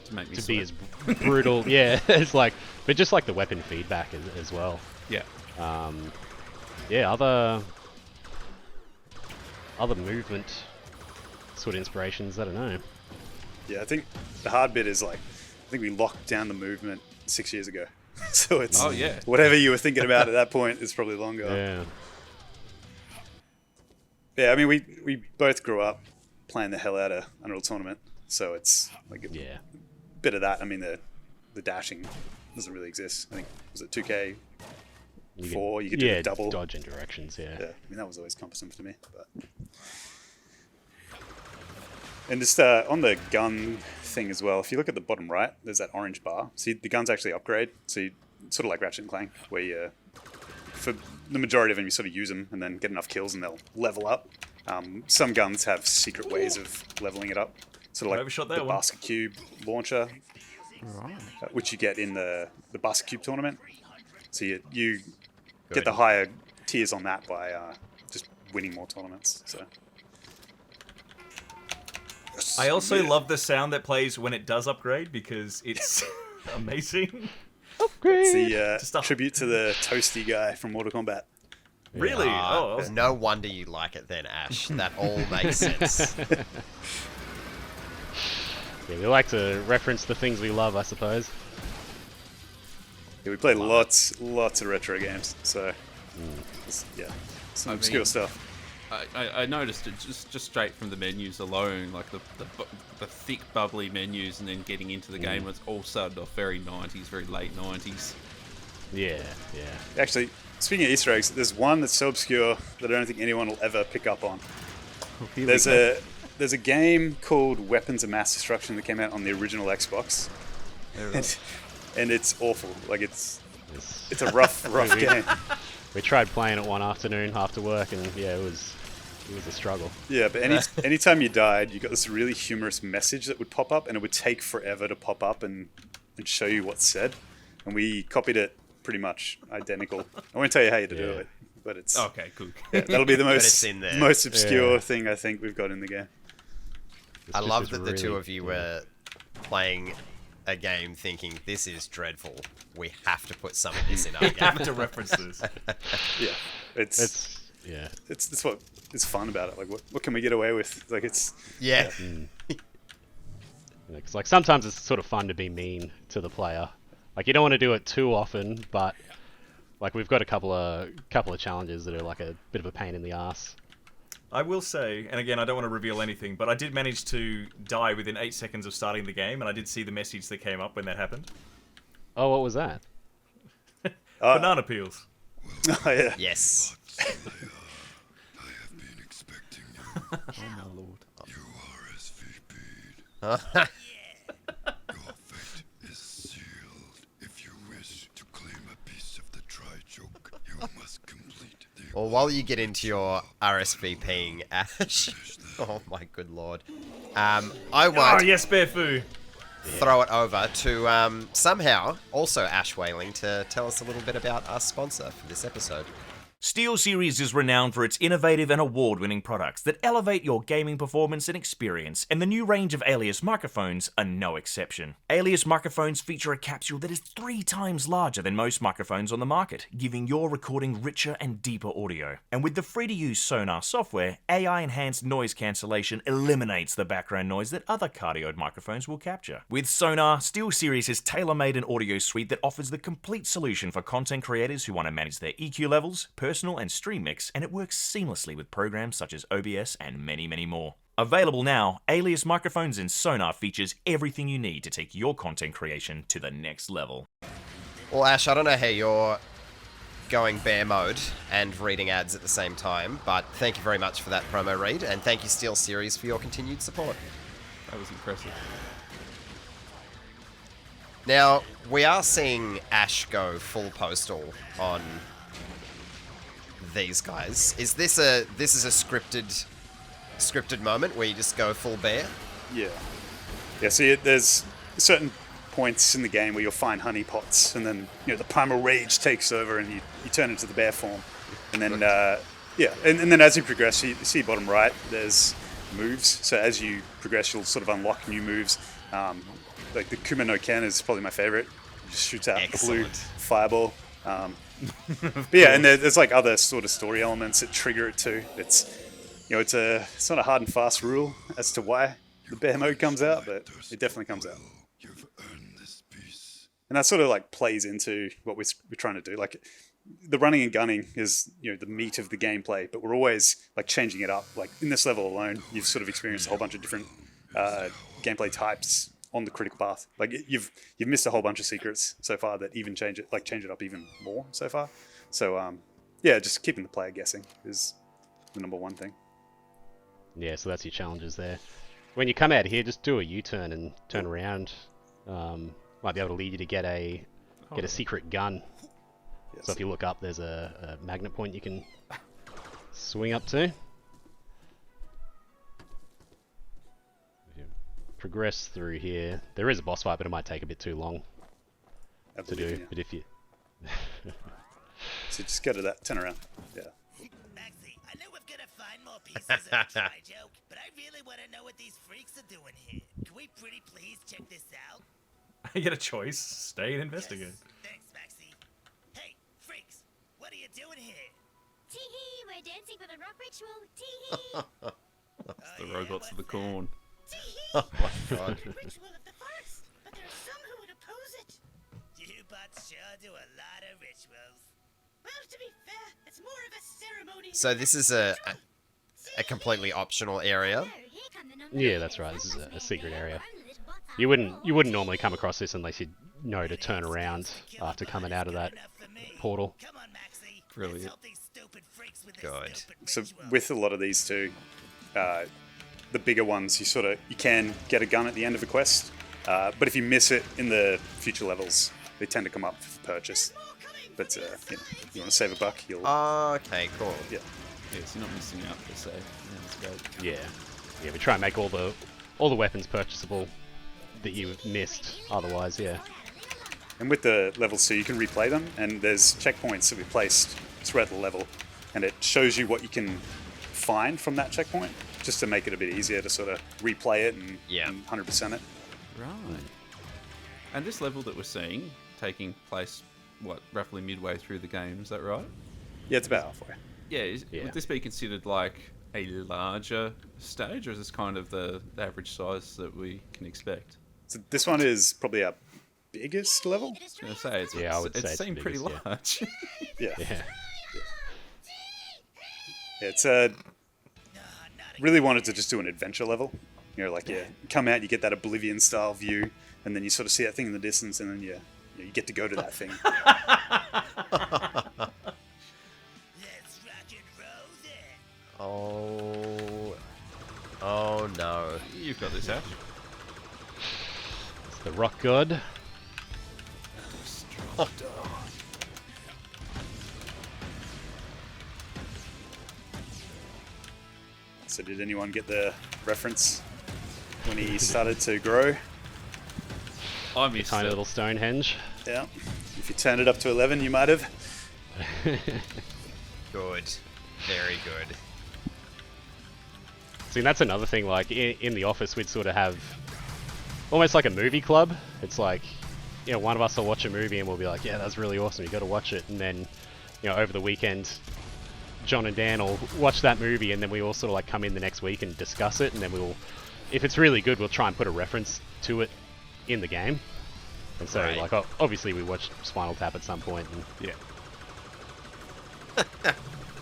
To make me
to be
sweat.
as brutal. Yeah, it's like But just like the weapon feedback as well.
Yeah.
Yeah, other movement sort of inspirations, I don't know.
Yeah, I think the hard bit is like, I think we locked down the movement 6 years ago. So it's whatever you were thinking about at that point is probably longer.
Yeah.
Yeah, I mean, we both grew up playing the hell out of Unreal Tournament, so it's like a bit of that. I mean, the dashing doesn't really exist. I think, was it 2K4? You could do the double.
Dodge in directions, yeah.
I mean, that was always cumbersome to me. But... And just on the gun thing as well, if you look at the bottom right, there's that orange bar. See, the guns actually upgrade. So you, sort of like Ratchet and Clank, where you, for the majority of them, you sort of use them and then get enough kills and they'll level up. Some guns have secret ways of leveling it up. Sort of like the basket cube launcher, which you get in the basket cube tournament. So you get the higher tiers on that by just winning more tournaments. So.
I also love the sound that plays when it does upgrade because it's amazing.
Upgrade! It's the tribute to the toasty guy from Mortal Kombat.
Really?
No wonder you like it then, Ash. That all makes sense.
Yeah, we like to reference the things we love, I suppose.
Yeah, we played lots of retro games, so some obscure stuff.
I noticed it just straight from the menus alone, like the thick, bubbly menus, and then getting into the game, it's all started off very 90s, very late 90s.
Yeah.
Actually, speaking of Easter eggs, there's one that's so obscure that I don't think anyone will ever pick up on. There's a game called Weapons of Mass Destruction that came out on the original Xbox, and it's awful. Like it's a rough game.
We tried playing it one afternoon after work, and it was a struggle. Yeah,
but anytime you died, you got this really humorous message that would pop up, and it would take forever to pop up and show you what's said. And we copied it pretty much identical. I won't tell you how you to do it, but it's
okay. Cool.
Yeah, that'll be the most obscure thing I think we've got in the game.
I love that the two of you were playing a game thinking, this is dreadful. We have to put some of this in our game.
We have to reference this.
It's what is fun about it. Like, what can we get away with? Like, it's...
Yeah.
Cause, like, sometimes it's sort of fun to be mean to the player. Like, you don't want to do it too often, but like we've got a couple of challenges that are like a bit of a pain in the ass.
I will say, and again, I don't want to reveal anything, but I did manage to die within 8 seconds of starting the game, and I did see the message that came up when that happened.
Oh, what was that?
Banana peels.
Oh, yeah.
Yes.
I have been expecting you.
Oh my lord.
You are SVP'd. Your fate is sealed. If you wish to claim a piece of the tri-joke, you must complete the...
Well, while you get into your RSVPing, Ash... Oh my good lord. I won't...
Oh, yes, Bearfoo!
Throw it over to somehow also Ash Whaling to tell us a little bit about our sponsor for this episode.
SteelSeries is renowned for its innovative and award-winning products that elevate your gaming performance and experience, and the new range of Alias microphones are no exception. Alias microphones feature a capsule that is 3 times larger than most microphones on the market, giving your recording richer and deeper audio. And with the free-to-use Sonar software, AI-enhanced noise cancellation eliminates the background noise that other cardioid microphones will capture. With Sonar, SteelSeries has tailor-made an audio suite that offers the complete solution for content creators who want to manage their EQ levels, personal and stream mix, and it works seamlessly with programs such as OBS and many, many more. Available now, Alias Microphones and Sonar features everything you need to take your content creation to the next level.
Well, Ash, I don't know how you're going bear mode and reading ads at the same time, but thank you very much for that promo read, and thank you SteelSeries for your continued support.
That was impressive.
Now, we are seeing Ash go full postal on these guys. Is this a scripted moment where you just go full bear?
Yeah. So there's certain points in the game where you'll find honey pots, and then the primal rage takes over, and you turn into the bear form, and then and then as you progress, you see bottom right, there's moves. So as you progress, you'll sort of unlock new moves. Like the Kuma no Ken is probably my favorite. You shoots out a blue
Excellent.
fireball. But yeah, and there's like other sort of story elements that trigger it too. It's it's not a hard and fast rule as to why the bear mode comes out, but it definitely comes out.
You've earned this peace.
And that sort of like plays into what we're trying to do. Like the running and gunning is the meat of the gameplay, but we're always like changing it up. Like in this level alone, you've sort of experienced a whole bunch of different gameplay types on the critical path. Like you've missed a whole bunch of secrets so far that even change it up even more so far. So yeah, just keeping the player guessing is the number one thing.
Yeah, so that's your challenges there. When you come out here, just do a U-turn and turn around. Might be able to lead you to get a secret gun.
Yes.
So if you look up, there's a magnet point you can swing up to. If you progress through here, there is a boss fight, but it might take a bit too long to do.
Yeah.
But if you
So just go to that, turn around. Yeah.
Maxie, I know we're gonna find more pieces of a try joke, but I really want to know what these freaks are doing here. Can we pretty please check this out?
I get a choice. Stay and investigate.
Yes. Thanks, Maxie. Hey, freaks, what are you doing here?
Tee-hee, we're dancing for the rock ritual. Tee-hee.
It's the robots of the corn.
Tee-hee.
Oh my god.
Ritual of the forest, but there are some who would oppose it.
You bots sure do a lot of rituals.
Well, to be fair, it's more of a ceremony.
So
than
this
an
is
actual
a
ritual.
completely optional area.
Oh, here come the non-believers.
yeah, that's right. This is a secret area.
Run, little bots,
You
after all.
wouldn't normally come across this unless you know to turn around after coming out of that portal.
Come on, Maxie.
Brilliant.
Let's help these stupid freaks with their
Good.
stupid
So
ritual.
with a lot of these too, the bigger ones, you can get a gun at the end of a quest, but if you miss it in the future levels, they tend to come up for purchase. But if you want to save a buck, you'll
Okay, cool.
yeah.
Yeah, so you're not missing out per se. Yeah, that's great.
Yeah, we try and make all the weapons purchasable that you've missed. Otherwise, yeah.
And with the levels too, you can replay them, and there's checkpoints that we placed throughout the level, and it shows you what you can find from that checkpoint, just to make it a bit easier to sort of replay it and,
Yeah.
and 100% it.
Right. And this level that we're seeing taking place, roughly midway through the game, is that right?
Yeah, it's about halfway.
Yeah,
Yeah.
would this be considered like a larger stage, or is this kind of the average size that we can expect?
So this one is probably our biggest level.
I was going to say,
Yeah, I would say
it
it's the
seemed pretty
biggest, yeah.
large.
Yeah.
Yeah.
It's really wanted to just do an adventure level. You come out, you get that Oblivion style view, and then you sort of see that thing in the distance, and then you get to go to that thing.
Let's rock and roll then.
Oh no.
You've got this, Ash.
It's the rock god.
So did anyone get the reference when he started to grow?
I missed
Tiny
it.
little Stonehenge.
Yeah. If you turn it up to 11, you might have.
Good. Very good.
See, that's another thing, like, in the office we'd sort of have almost like a movie club. It's like, one of us will watch a movie and we'll be like, yeah, that's really awesome, you gotta watch it. And then, over the weekend, John and Dan will watch that movie, and then we all sort of like come in the next week and discuss it, and then if it's really good, we'll try and put a reference to it in the game. And so,
Right.
like, obviously we watched Spinal Tap at some point, and
Yeah.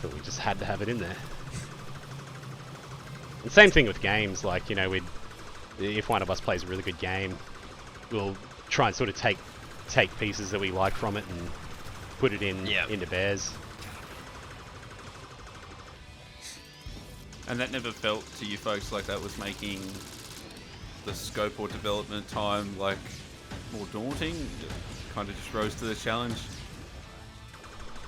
so we just had to have it in there. And same thing with games, like, if one of us plays a really good game, we'll try and sort of take pieces that we like from it and put it into Bears.
And that never felt to you folks like that was making the scope or development time like more daunting? It kind of just rose to the challenge.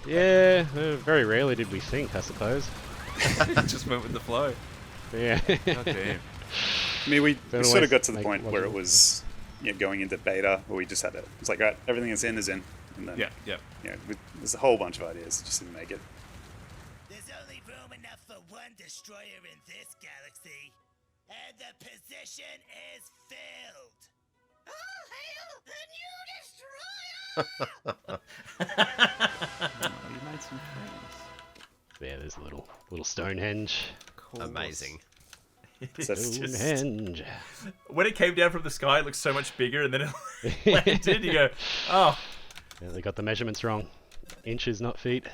Yeah, very rarely did we think, I suppose.
Just went with the flow.
Yeah.
God damn.
I mean, we
Don't
sort of
always
got to the
make
point where it
logical
was going into beta, where we just had it. It's like, right, everything that's in is in. And then,
Yeah.
there's a whole bunch of ideas, just didn't make it.
There's only room enough for one destroyer in this galaxy, and the position is filled. All hail the new destroyer!
You made some friends.
Yeah, there's a little Stonehenge.
Amazing.
It's just,
Stonehenge.
when it came down from the sky, it looked so much bigger, and then it landed. You go, oh.
Yeah, they got the measurements wrong. Inches, not feet.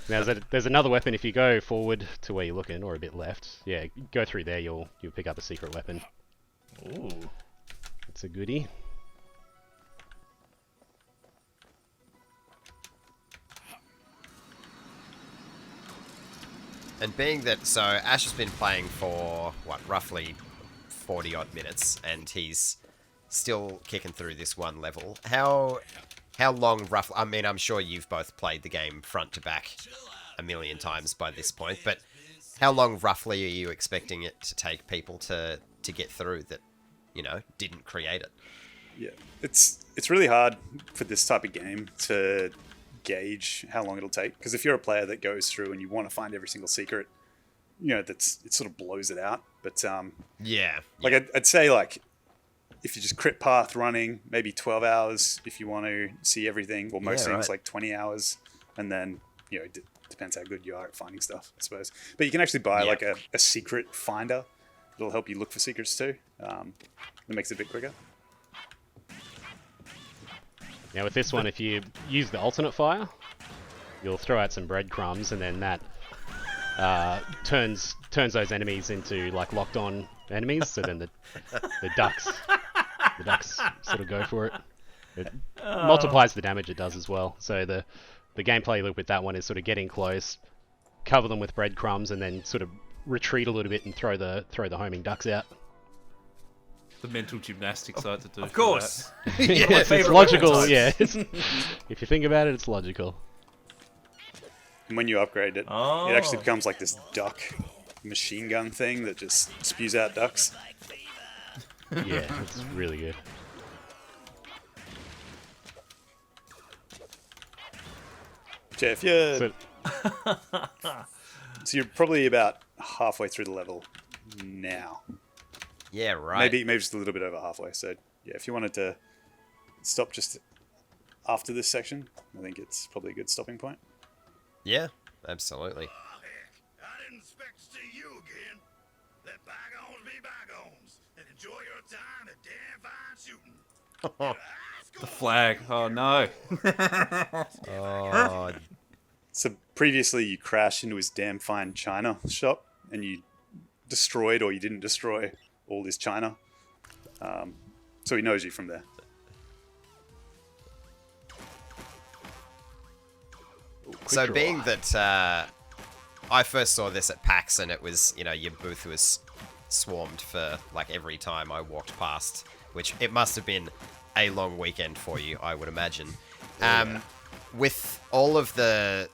Now there's another weapon. If you go forward to where you're looking, or a bit left, yeah, go through there. You'll pick up a secret weapon.
Ooh.
It's a goodie.
And being that, so Ash has been playing for, what, roughly 40 odd minutes, and he's still kicking through this one level. How long roughly, I mean, I'm sure you've both played the game front to back a million times by this point, but how long roughly are you expecting it to take people to get through that, you know, didn't create it?
Yeah, it's really hard for this type of game to gauge how long it'll take, because if you're a player that goes through and you want to find every single secret, you know, it sort of blows it out. But like I'd say, like, if you just crit path running, maybe 12 hours if you want to see everything, or most things like 20 hours, and then, you know, it depends how good you are at finding stuff, I suppose. But you can actually buy like a secret finder. It'll help you look for secrets too. That makes it a bit quicker.
Now with this one, if you use the alternate fire, you'll throw out some breadcrumbs, and then that turns those enemies into like locked on enemies. So then the ducks sort of go for it. It multiplies the damage it does as well. So the gameplay loop with that one is sort of getting close, cover them with breadcrumbs, and then sort of retreat a little bit and throw the homing ducks out.
The mental gymnastics I had to do.
Of course.
Yes, it's logical. Yeah, if you think about it, it's logical.
And when you upgrade it, it actually becomes like this duck machine gun thing that just spews out ducks.
Yeah, it's really good.
Jeff, so you're probably about halfway through the level now.
Yeah, right.
Maybe just a little bit over halfway. So yeah, if you wanted to stop just after this section, I think it's probably a good stopping point.
Yeah, absolutely.
Oh, heck, I didn't expect to see you again. Let bygones be bygones, and enjoy your time at damn fine shooting.
The flag. Oh no.
Oh,
So previously you crashed into his damn fine china shop, and you destroyed, or you didn't destroy, all his china. So he knows you from there.
so being that I first saw this at PAX, and it was, you know, your booth was swarmed for like every time I walked past, which it must have been a long weekend for you, I would imagine. With all of the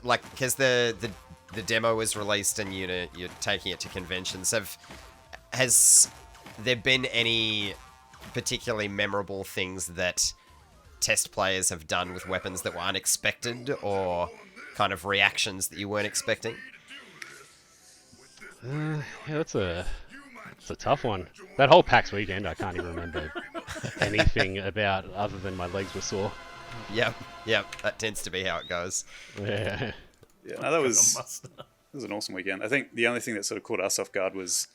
like, because the demo was released and you're taking it to conventions, has there been any particularly memorable things that test players have done with weapons that were unexpected, or kind of reactions that you weren't expecting?
Yeah, that's a tough one. That whole PAX weekend, I can't even remember anything about other than my legs were sore.
Yep, that tends to be how it goes.
Yeah.
Yeah, no, that was an awesome weekend. I think the only thing that sort of caught us off guard was,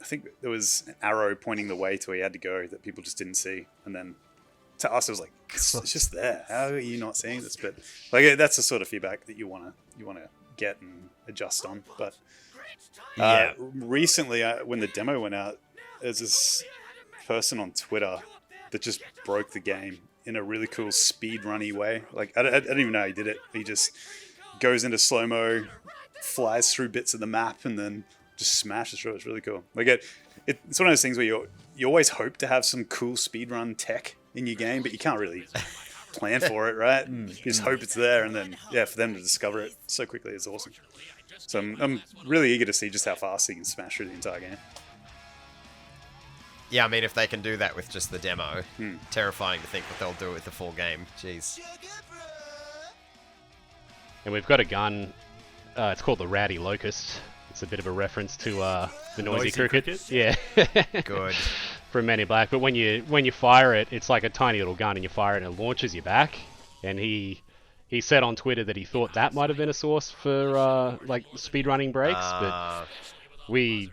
I think there was an arrow pointing the way to where he had to go that people just didn't see, and then to us it was like, it's just there. How are you not seeing this? But like, that's the sort of feedback that you wanna get and adjust on. But recently, when the demo went out, there's this person on Twitter that just broke the game in a really cool speedrunny way. Like, I don't even know how he did it. He just goes into slow-mo, flies through bits of the map, and then just smashes through it. It's really cool. Like, it's one of those things where you always hope to have some cool speedrun tech in your game, but you can't really plan for it, right? You just hope it's there, and then, for them to discover it so quickly is awesome. So I'm really eager to see just how fast he can smash through the entire game.
Yeah, I mean, if they can do that with just the demo, terrifying to think that they'll do it with the full game. Jeez.
And we've got a gun. It's called the Rowdy Locust. It's a bit of a reference to the noisy cricket. Yeah.
Good.
from Men in Black. But when you fire it, it's like a tiny little gun, and you fire it and it launches you back. And he said on Twitter that he thought that might have been a source for like speedrunning breaks, but we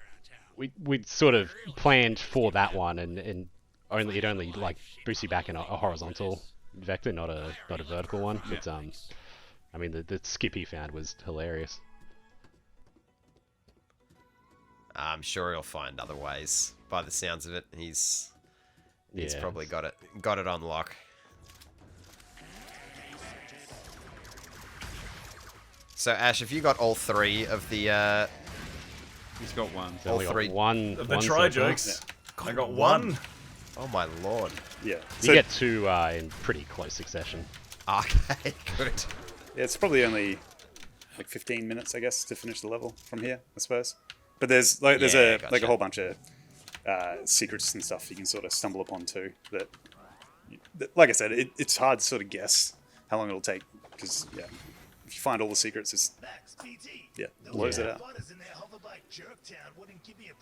sort of planned for that one, and it only like boosts you back in a horizontal vector, not a vertical one. But I mean the skip he found was hilarious.
I'm sure he'll find other ways. By the sounds of it, he's probably got it on lock. So Ash, have you got all three of the?
He's got one.
All three.
One.
Of the tri-jokes. I got one.
Oh my lord.
Yeah.
You get two in pretty close succession.
Okay, good.
Yeah, it's probably only like 15 minutes, I guess, to finish the level from here, I suppose. But there's
Gotcha.
a whole bunch of secrets and stuff you can sort of stumble upon too. That like I said, it's hard to sort of guess how long it'll take because if you find all the secrets, it blows it out.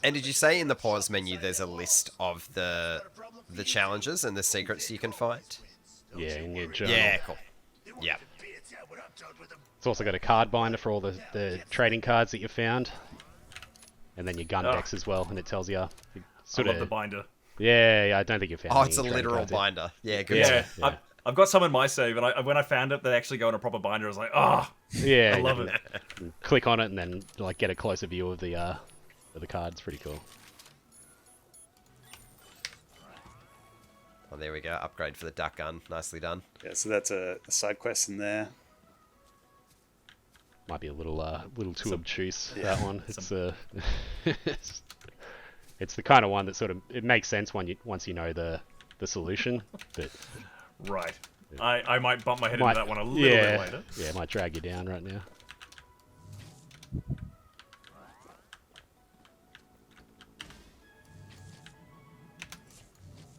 And did you say in the pause menu there's a list of the challenges and the secrets you can find?
Yeah, in your journal.
Yeah, cool. Yeah.
It's also got a card binder for all the trading cards that you found. And then your gun decks as well, and it tells you...
I love the binder.
Yeah, I don't think you found
Oh,
any
it's a
trading
literal
cards yet.
binder. Yeah, good.
Yeah. I've got some in my save, and when I found it, they actually go in a proper binder. I was like,
Yeah,
I love it.
Click on it and then like get a closer view of the card. It's pretty cool.
Oh, there we go. Upgrade for the duck gun. Nicely done.
Yeah, so that's a side quest in there.
Might be a little too obtuse, that one. It's it's the kind of one that sort of it makes sense once you know the solution, but
Right. I might bump my head into that one a little bit later.
Yeah, it might drag you down right now.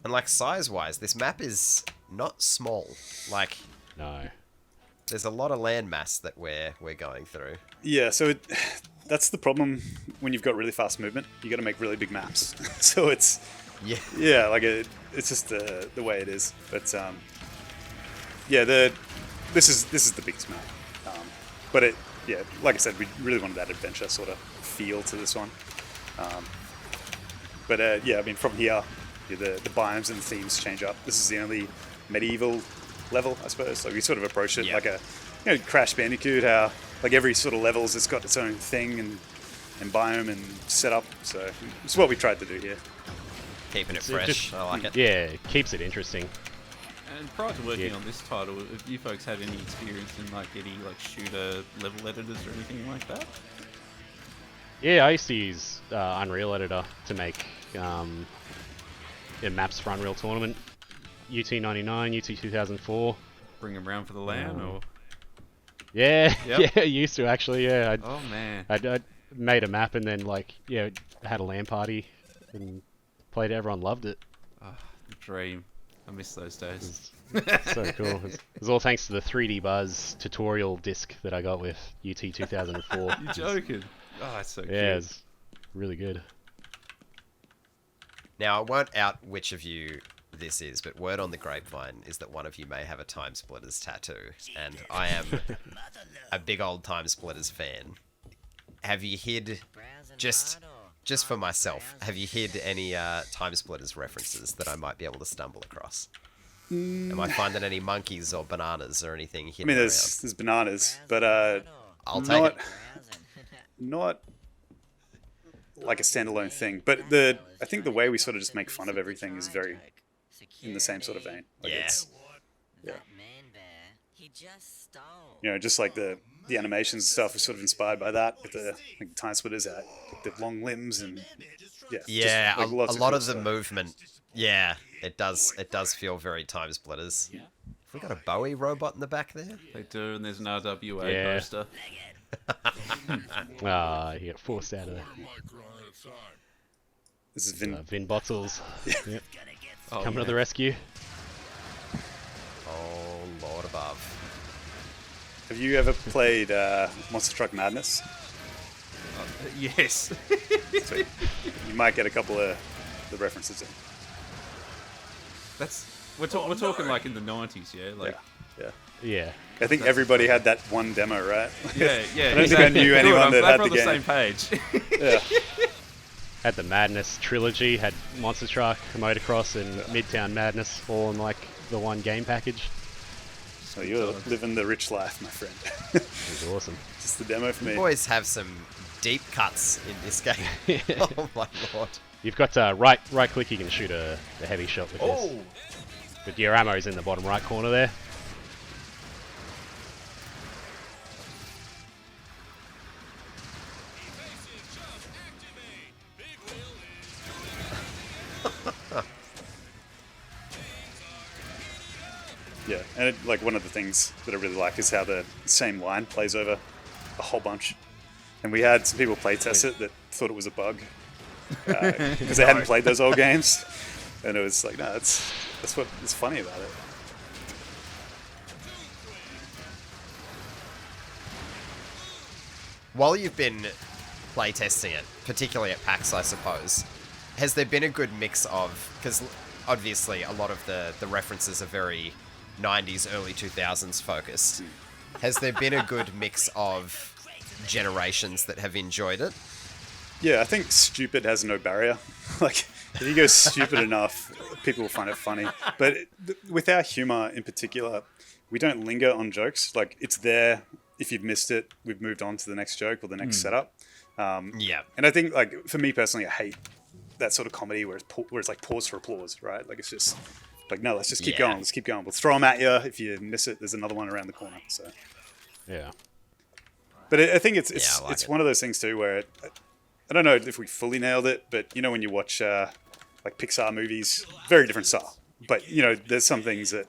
And like size-wise, this map is not small. Like,
No.
there's a lot of landmass that we're going through.
Yeah, so that's the problem when you've got really fast movement. You got to make really big maps. So it's like it's just the way it is. But this is the biggest map. But like I said, we really wanted that adventure sort of feel to this one. I mean, from here, the biomes and the themes change up. This is the only medieval level, I suppose. So we sort of approach it like a Crash Bandicoot, how like every sort of levels it's got its own thing and biome and setup. So it's what we tried to do here.
Keeping it fresh. I like it.
Yeah, it keeps it interesting.
And prior to working on this title, have you folks had any experience in like any like shooter level editors or anything like that?
Yeah, I used to use Unreal Editor to make maps for Unreal Tournament. UT99, UT2004.
Bring them round for the LAN, or?
Yeah,
Yep.
yeah, used to actually, yeah.
Oh man.
I made a map and then had a LAN party and played it. Everyone loved it.
Oh, dream. I miss those days.
So cool. It was all thanks to the 3D Buzz tutorial disc that I got with UT2004.
You're joking. Oh, that's so cute.
Yeah, it's really good.
Now, I won't out which of you this is, but word on the grapevine is that one of you may have a Time Splitters tattoo, and I am a big old Time Splitters fan. Have you hid, just for myself, have you hid any Time Splitters references that I might be able to stumble across? Am I finding any monkeys or bananas or anything hidden
I mean,
around?
there's bananas, but
I'll take it.
Not like a standalone thing. But I think the way we sort of just make fun of everything is very in the same sort of vein. Like just like the animations and stuff was sort of inspired by that, with the Time Splitters, the long limbs and
a
lots
lot
cool
of the
stuff.
movement. Yeah, it does feel very Time Splitters. Have we got a Bowie robot in the back there?
They do, and there's an RWA
Yeah.
poster.
You get forced out of there.
This is Vin.
Vin Bottles. Yep.
Oh,
Coming
yeah.
to the rescue.
Oh, Lord above.
Have you ever played Monster Truck Madness?
Yes.
So you might get a couple of the references in.
We're talking like in the 90s, yeah. Like,
Yeah.
I think everybody had that one demo, right?
yeah.
I don't think I knew anyone that had
we're
the
on the
game.
same page.
Yeah.
Had the Madness trilogy, had Monster Truck, Motocross, and Midtown Madness all in like the one game package.
So you're living the rich life, my friend.
It was awesome.
Just the demo for me.
You boys have some deep cuts in this game. Oh my lord.
You've got right click, you can shoot a heavy shot with this. But your ammo's in the bottom right corner there.
Yeah, and like one of the things that I really like is how the same line plays over a whole bunch. And we had some people play test it that thought it was a bug because they hadn't played those old games, and it was like, no, that's what is funny about it.
While you've been playtesting it, particularly at PAX, I suppose, has there been a good mix of, because obviously a lot of the references are very 90s, early 2000s focused. Has there been a good mix of generations that have enjoyed it?
Yeah, I think stupid has no barrier. Like, if you go stupid enough, people will find it funny. But with our humor in particular, we don't linger on jokes. Like, it's there. If you've missed it, we've moved on to the next joke or the next setup.
Yeah.
And I think, like, for me personally, I hate that sort of comedy where it's like pause for applause, right? Like, it's just like, no, let's just keep going. Let's keep going. We'll throw them at you. If you miss it, there's another one around the corner. So,
Yeah.
but I think it's
like
it's
it.
one of those things too where I don't know if we fully nailed it, but you know when you watch like Pixar movies, very different style. But you know, there's some things that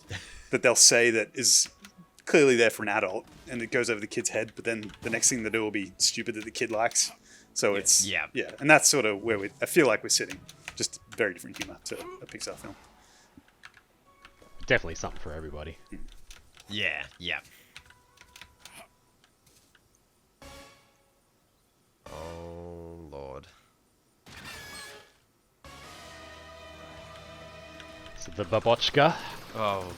they'll say that is clearly there for an adult, and it goes over the kid's head. But then the next thing they do will be stupid that the kid likes. So it's
Yeah.
and that's sort of where I feel like we're sitting. Just very different humor to a Pixar film.
Definitely something for everybody.
Yeah. Oh, Lord.
So the babochka,
Oh,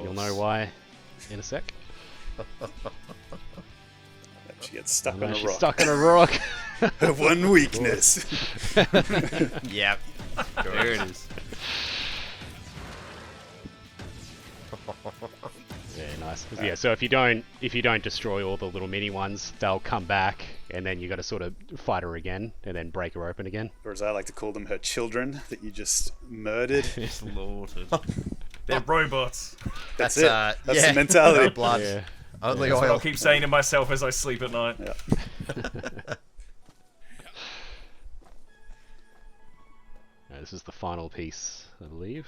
you'll know why in a sec.
She gets stuck
And
on
then
a
she's
rock.
stuck on a rock.
Her one weakness.
Yep.
there it is.
Yeah, nice. Yeah, so if you don't destroy all the little mini ones, they'll come back, and then you got to sort of fight her again, and then break her open again.
Or as I like to call them, her children that you just murdered.
Slaughtered.
They're robots.
That's
That's
it. That's
yeah,
the mentality.
no blood.
Yeah.
Only
That's what I'll
oil.
keep saying to myself as I sleep at night.
Yeah.
This is the final piece, I believe.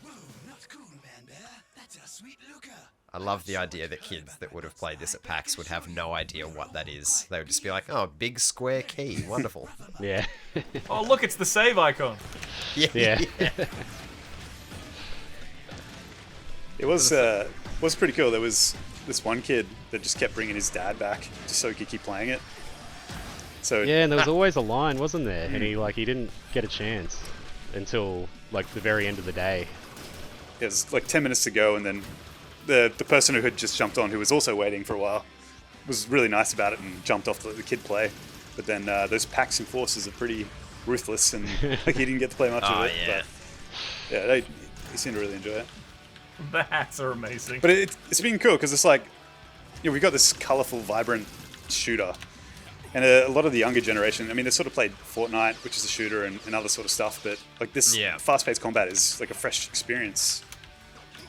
Whoa, not cool, man bear. That's a sweet looker.
I love the idea that kids that would have played this at PAX would have no idea what that is. They would just be like, oh, big square key. Wonderful.
Yeah.
Oh, look, it's the save icon.
Yeah.
It was pretty cool. There was this one kid that just kept bringing his dad back just so he could keep playing it. So
Yeah, and there was always a line, wasn't there? And he didn't get a chance until like the very end of the day.
it was like 10 minutes to go, and then the person who had just jumped on, who was also waiting for a while, was really nice about it and jumped off to let the kid play. But then those PAX enforcers are pretty ruthless, and like he didn't get to play much of it.
Yeah.
But yeah, he seemed to really enjoy it.
The hats are amazing.
But it's been cool because it's like, you know, we've got this colorful, vibrant shooter. And a lot of the younger generation, I mean, they sort of played Fortnite, which is a shooter, and other sort of stuff. But like this fast-paced combat is like a fresh experience.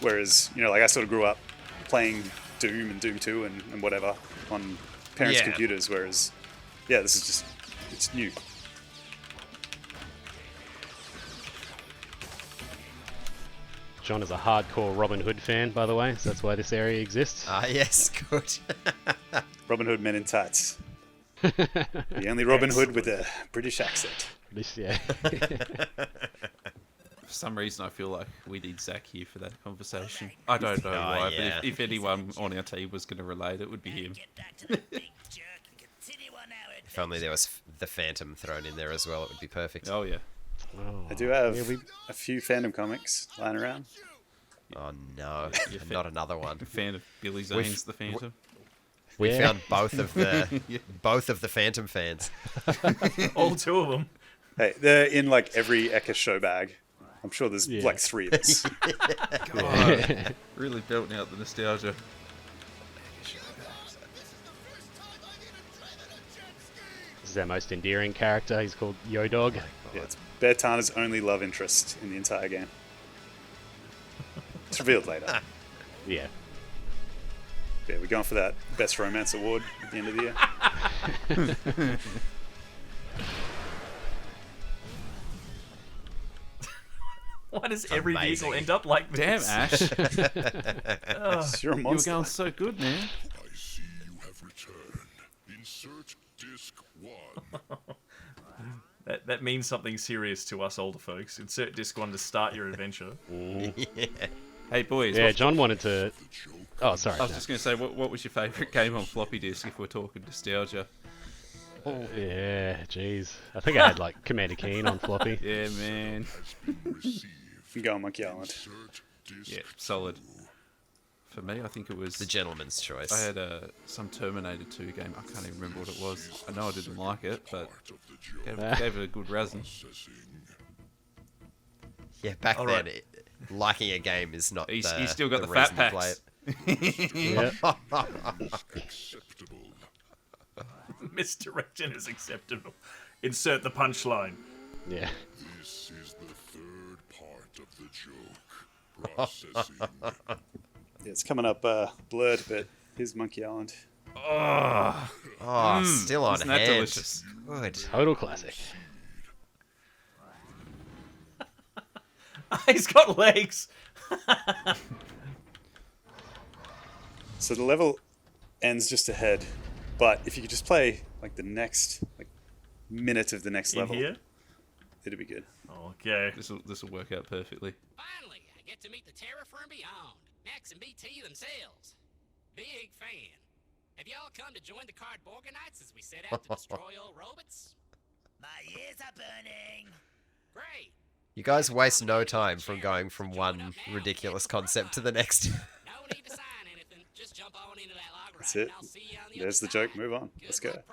Whereas, you know, like I sort of grew up playing Doom and Doom 2 and whatever on parents' computers. Whereas, yeah, this is just, it's new.
John is a hardcore Robin Hood fan, by the way, so that's why this area exists.
Ah, yes, good.
Robin Hood Men in Tights. The only Robin Hood with a British accent.
Yeah.
For some reason, I feel like we need Zach here for that conversation. I don't know why,
yeah.
but if anyone on our team was going to relate, it would be him.
Get back to the big jerk and continue on our
If only there was the Phantom thrown in there as well, it would be perfect.
Oh yeah.
Oh,
I do have
yeah,
a few fandom comics lying around.
Oh no, not another one.
Fan of Billy Zane's The Phantom.
We
Yeah.
found both of the Phantom fans.
All two of them.
Hey, they're in like every Eka show bag. I'm sure there's
Yeah.
like 3 of us.
God, really belting out the nostalgia.
This is our most endearing character. He's called Yo Dog.
Yeah, it's Bear Tana's only love interest in the entire game. It's revealed later.
Yeah.
Yeah, we're going for that best romance award at the end of the year.
Why does every
amazing.
vehicle end up like
Damn,
this?
Ash.
You're a
You were
monster.
going so good, man.
I see you have returned. Insert disc 1.
That means something serious to us older folks. Insert disc 1 to start your adventure.
Hey, boys.
Yeah,
what-
John wanted to. Oh, sorry.
I was
no.
just going to say, what was your favourite game on floppy disk if we're talking nostalgia?
Yeah, jeez. I think I had like Commander Keen on floppy.
Yeah, man.
I'm going Monkey Island.
Insert disc
Yeah, solid. For me, I think it was...
The gentleman's choice.
I had some Terminator 2 game. I can't even remember what it was. I know I didn't like it, but gave it a good razzing.
Yeah, back
All
then,
right.
liking a game is not
He's
the,
still got the
reason
fat
to play
packs.
it.
Yeah.
acceptable.
Misdirection is acceptable. Insert the punchline.
Yeah.
This is the third part of the joke. Processing.
Yeah, it's coming up blurred, but here's Monkey Island.
Oh, still on
Isn't that
hand.
delicious?
Good.
Total classic.
He's got legs.
So the level ends just ahead, but if you could just play like the next minute of the next
In
level,
here?
it'd be good.
Okay.
This will work out perfectly.
Finally, I get to meet the terror from beyond, Max and BT themselves. Big fan. Have y'all come to join the Cardborganites as we set out to destroy old robots?
My ears are burning.
Great.
You guys waste no time from going from one ridiculous concept to the next.
No need to sign anything. Just jump on into that log
That's
ride
it.
and I'll see you on the
There's the
other
joke. Move on. Let's go.
Good luck,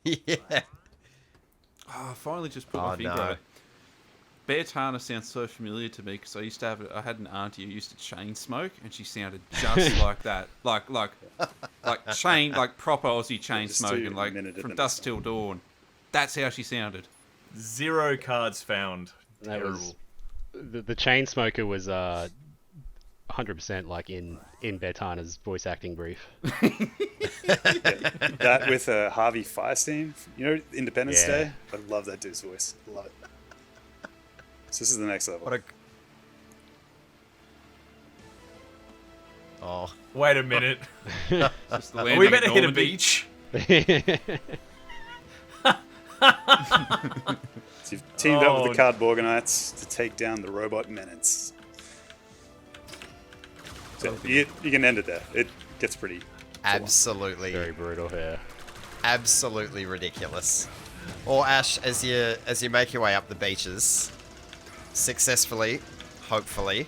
Private.
Yeah.
Oh, I finally just put
Oh,
my finger
no.
on it. Bear Tana sounds so familiar to me because I had an auntie who used to chain smoke, and she sounded just like that, like chain, like proper Aussie chain
just do
smoking, like
minute at
from
the
dusk till dawn. That's how she sounded.
0 cards found.
That
Terrible.
was the chain smoker was 100% like in Bertana's voice acting brief.
That with Harvey Firestein, you know, Independence
Yeah.
Day. I love that dude's voice. I love it. So this is the next level.
What a. Oh.
Wait a minute.
Just the
Are
landing
we
at
better hit a
Normandy.
beach?
So you've teamed up with the
Oh.
Cardborganites to take down the robot menace. So you can end it there. It gets pretty.
Absolutely,
Very brutal here.
absolutely ridiculous. Or Ash, as you make your way up the beaches, successfully, hopefully.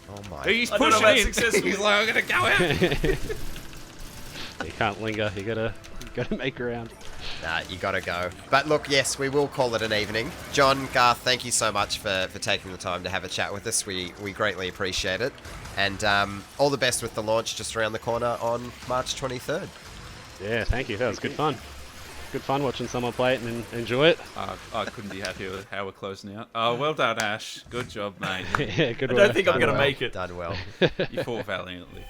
Oh my!
He's
I don't know
pushing
about
in.
successful.
He's like, I'm gonna go out.
You can't linger. You gotta make ground.
Nah, you gotta go. But look, yes, we will call it an evening. John, Garth, thank you so much for taking the time to have a chat with us. We greatly appreciate it. And all the best with the launch just around the corner on March 23rd.
Yeah, thank you. That was good fun. Good fun watching someone play it and enjoy it.
I couldn't be happier with how we're closing out. Oh, well done, Ash. Good job, mate.
Yeah, good
I
work.
don't think I'm
Done
going to
well,
make it.
Done well.
You fought valiantly.